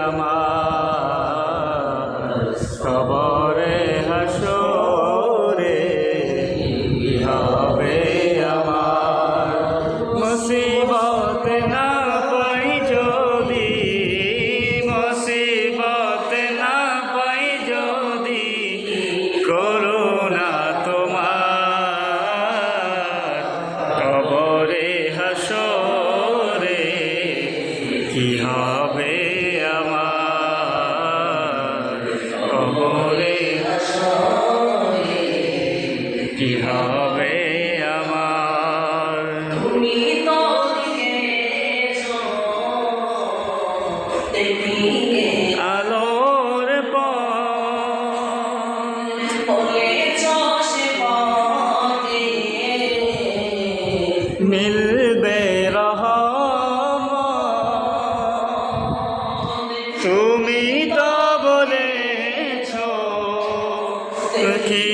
আমার কবরে হাসরে কি হবে আমার মুসিবত না পাই যদি মুসিবত না পাই যদি করুণা তোমার কবরে হাসরে কি হবে আমার কবরে হাসরে কি হবে আমার তুমি তো দিয়েছো দেখিয়ে আলোর পথ বলেছো সে পথে মিলবে রহমত তুমি তো বলেছো কি